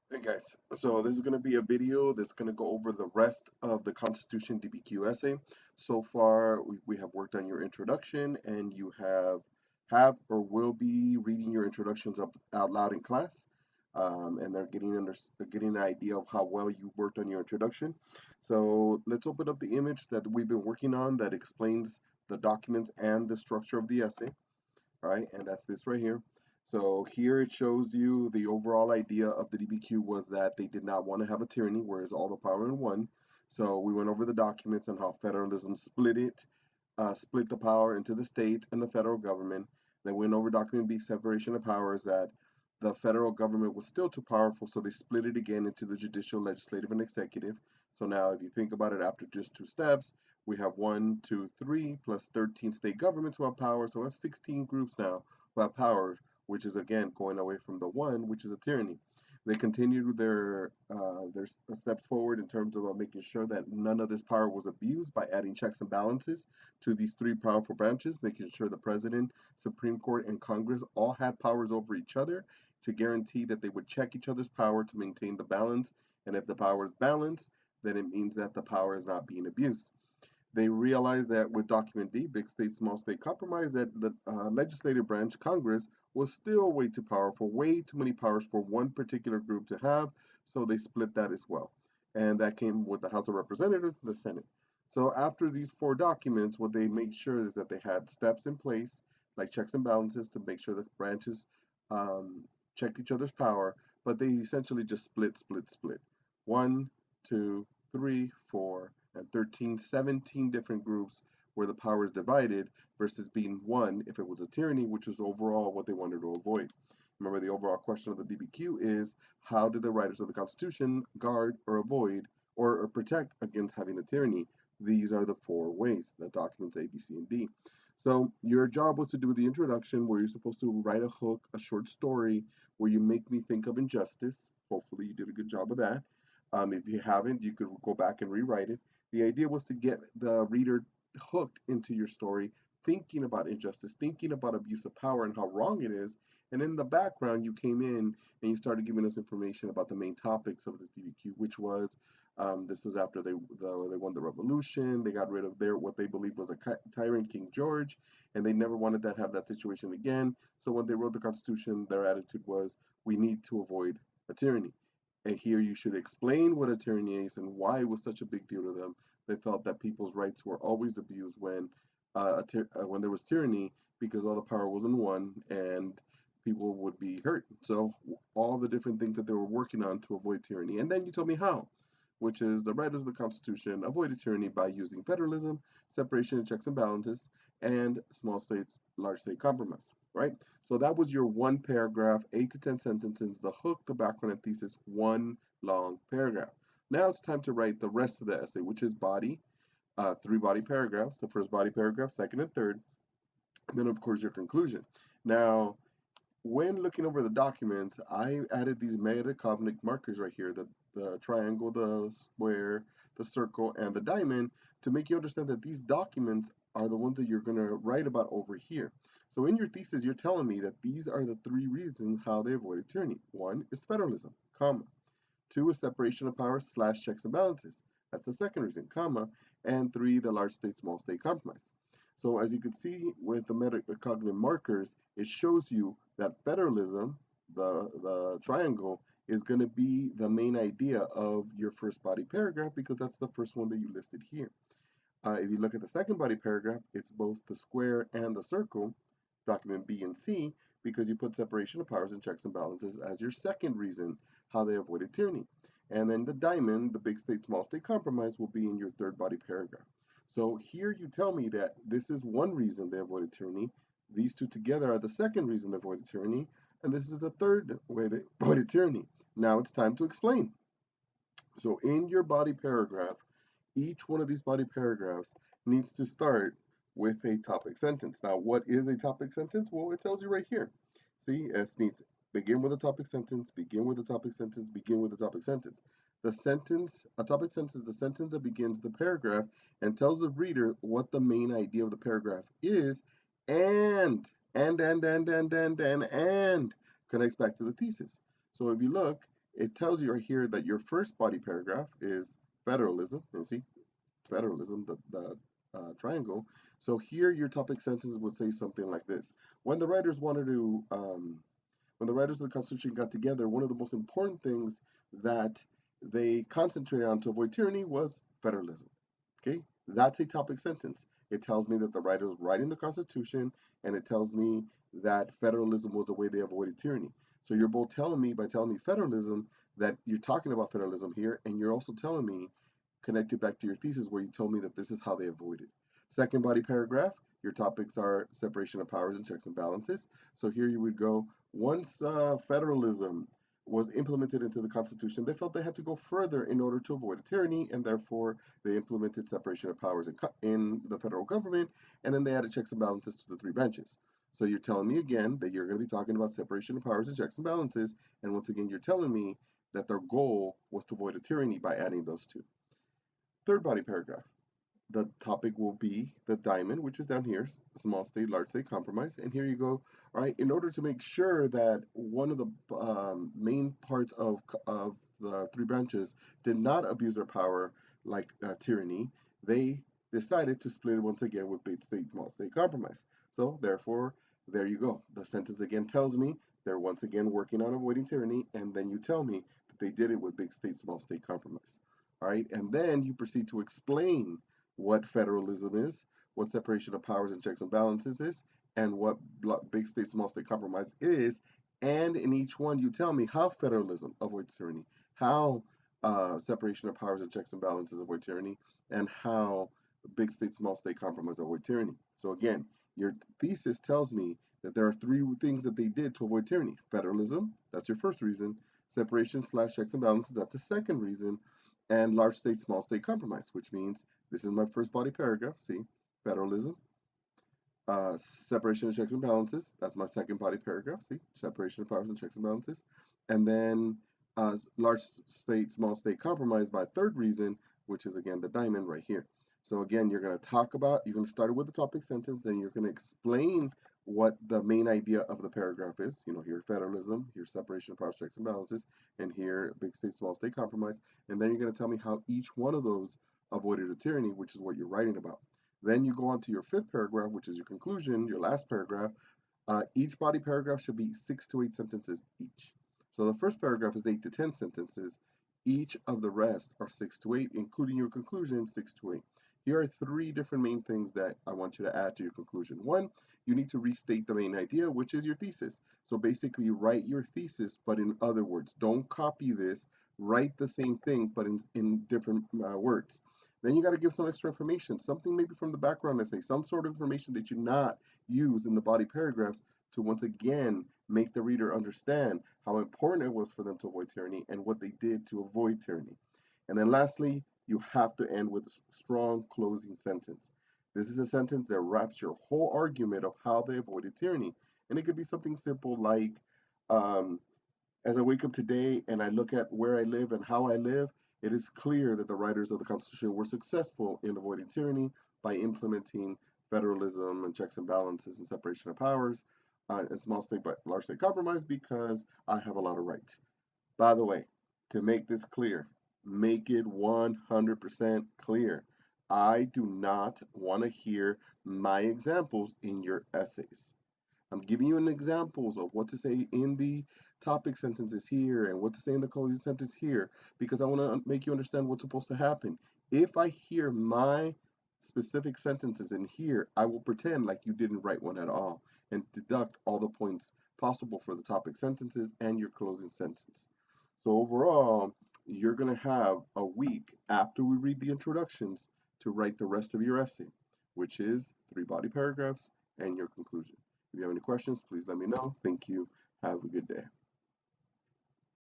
Hey guys, so this is going to be a video that's going to go over the rest of the Constitution DBQ essay. So far, we have worked on your introduction, and you have or will be reading your introductions up out loud in class, and they're getting an idea of how well you worked on your introduction. So let's open up the image that we've been working on that explains the documents and the structure of the essay, right? And that's this right here. So here it shows you the overall idea of the DBQ was that they did not want to have a tyranny, whereas all the power in one. So we went over the documents and how federalism split the power into the states and the federal government. They went over document B, separation of powers, that the federal government was still too powerful, so they split it again into the judicial, legislative, and executive. So now, if you think about it, after just two steps, we have one, two, three, plus 13 state governments who have power. So that's 16 groups now who have power, which is again going away from the one, which is a tyranny. They continued their steps forward in terms of making sure that none of this power was abused by adding checks and balances to these three powerful branches, making sure the president, Supreme Court, and Congress all had powers over each other to guarantee that they would check each other's power to maintain the balance. And if the power is balanced, then it means that the power is not being abused. They realized that with Document D, Big State, Small State Compromise, that the legislative branch, Congress, was still way too powerful, way too many powers for one particular group to have, so they split that as well. And that came with the House of Representatives and the Senate. So after these four documents, what they made sure is that they had steps in place, like checks and balances, to make sure the branches um, checked each other's power, but they essentially just split. One, two, three, four, and 13, 17 different groups where the power is divided versus being one if it was a tyranny, which was overall what they wanted to avoid. Remember, the overall question of the DBQ is how did the writers of the Constitution guard or avoid or protect against having a tyranny? These are the four ways that documents A, B, C, and D. So your job was to do the introduction where you're supposed to write a hook, a short story where you make me think of injustice. Hopefully you did a good job of that. If you haven't, you could go back and rewrite it. The idea was to get the reader hooked into your story, thinking about injustice, thinking about abuse of power and how wrong it is. And in the background, you came in and you started giving us information about the main topics of this DBQ, which was this was after they won the revolution. They got rid of their what they believed was a tyrant, King George, and they never wanted to have that situation again. So when they wrote the Constitution, their attitude was, we need to avoid a tyranny. And here you should explain what a tyranny is and why it was such a big deal to them. They felt that people's rights were always abused when there was tyranny because all the power was in one and people would be hurt. So all the different things that they were working on to avoid tyranny. And then you told me how, which is the writers of the Constitution avoided tyranny by using federalism, separation of checks and balances, and small states, large state compromise, right? So that was your one paragraph, 8 to 10 sentences, the hook, the background, and thesis, one long paragraph. Now it's time to write the rest of the essay, which is three body paragraphs, the first body paragraph, second and third, and then of course your conclusion. Now, when looking over the documents, I added these metacognitive markers right here, the triangle, the square, the circle, and the diamond, to make you understand that these documents are the ones that you're going to write about over here. So in your thesis, you're telling me that these are the three reasons how they avoided tyranny. One is federalism, comma. Two is separation of powers slash checks and balances. That's the second reason, comma. And three, the large state, small state compromise. So as you can see with the metacognitive markers, it shows you that federalism, the triangle, is going to be the main idea of your first body paragraph because that's the first one that you listed here. If you look at the second body paragraph, it's both the square and the circle, document B and C, because you put separation of powers and checks and balances as your second reason how they avoided tyranny. And then the diamond, the big state, small state compromise, will be in your third body paragraph. So here you tell me that this is one reason they avoided tyranny. These two together are the second reason they avoided tyranny. And this is the third way they avoided tyranny. Now it's time to explain. So in your body paragraph, each one of these body paragraphs needs to start with a topic sentence. Now, what is a topic sentence? Well, it tells you right here. See, it needs begin with a topic sentence, begin with a topic sentence, begin with a topic sentence. A topic sentence is the sentence that begins the paragraph and tells the reader what the main idea of the paragraph is, and connects back to the thesis. So if you look, it tells you right here that your first body paragraph is federalism. And see, federalism, the triangle. So here your topic sentence would say something like this. When the writers wanted to, when the writers of the Constitution got together, one of the most important things that they concentrated on to avoid tyranny was federalism. Okay, that's a topic sentence. It tells me that the writer was writing the Constitution, and it tells me that federalism was the way they avoided tyranny. So you're both telling me by telling me federalism that you're talking about federalism here, and you're also telling me connected back to your thesis where you told me that this is how they avoided. Second body paragraph, your topics are separation of powers and checks and balances. So here you would go, once federalism was implemented into the Constitution, they felt they had to go further in order to avoid a tyranny, and therefore they implemented separation of powers in the federal government, and then they added checks and balances to the three branches. So you're telling me again that you're going to be talking about separation of powers and checks and balances, and once again you're telling me that their goal was to avoid a tyranny by adding those two. Third body paragraph. The topic will be the diamond, which is down here, small state, large state compromise. And here you go. All right, in order to make sure that one of the main parts of the three branches did not abuse their power like tyranny, they decided to split it once again with big state, small state compromise. So therefore, there you go. The sentence again tells me they're once again working on avoiding tyranny, and then you tell me that they did it with big state, small state compromise. All right, and then you proceed to explain what federalism is, what separation of powers and checks and balances is, and what big state, small state compromise is. And in each one, you tell me how federalism avoids tyranny, how separation of powers and checks and balances avoid tyranny, and how big state, small state compromise avoid tyranny. So again, your thesis tells me that there are three things that they did to avoid tyranny. Federalism, that's your first reason. Separation slash checks and balances, that's the second reason. And large state, small state compromise, which means this is my first body paragraph. See, federalism, separation of checks and balances. That's my second body paragraph. See, separation of powers and checks and balances. And then large state, small state compromise, my third reason, which is again the diamond right here. So again, you're going to talk about, you're going to start it with the topic sentence, then you're going to explain what the main idea of the paragraph is. You know, here federalism, here separation of powers, checks and balances, and here big state, small state compromise. And then you're going to tell me how each one of those avoided a tyranny, which is what you're writing about. Then you go on to your fifth paragraph, which is your conclusion, your last paragraph. Each body paragraph should be 6 to 8 sentences each. So the first paragraph is 8 to 10 sentences. Each of the rest are 6 to 8, including your conclusion, 6 to 8. Here are three different main things that I want you to add to your conclusion. One, you need to restate the main idea, which is your thesis. So basically, write your thesis, but in other words. Don't copy this. Write the same thing, but in different words. Then you got to give some extra information, something maybe from the background essay, some sort of information that you not use in the body paragraphs to once again make the reader understand how important it was for them to avoid tyranny and what they did to avoid tyranny. And then lastly, you have to end with a strong closing sentence. This is a sentence that wraps your whole argument of how they avoided tyranny. And it could be something simple like, um, as I wake up today and I look at where I live and how I live, it is clear that the writers of the Constitution were successful in avoiding tyranny by implementing federalism and checks and balances and separation of powers and small state but large state compromise because I have a lot of rights. By the way, to make this clear, make it 100% clear. I do not want to hear my examples in your essays. I'm giving you an examples of what to say in the topic sentences here and what to say in the closing sentence here because I want to make you understand what's supposed to happen. If I hear my specific sentences in here, I will pretend like you didn't write one at all and deduct all the points possible for the topic sentences and your closing sentence. So overall, you're going to have a week after we read the introductions to write the rest of your essay, which is 3 body paragraphs and your conclusion. If you have any questions, please let me know. Thank you. Have a good day.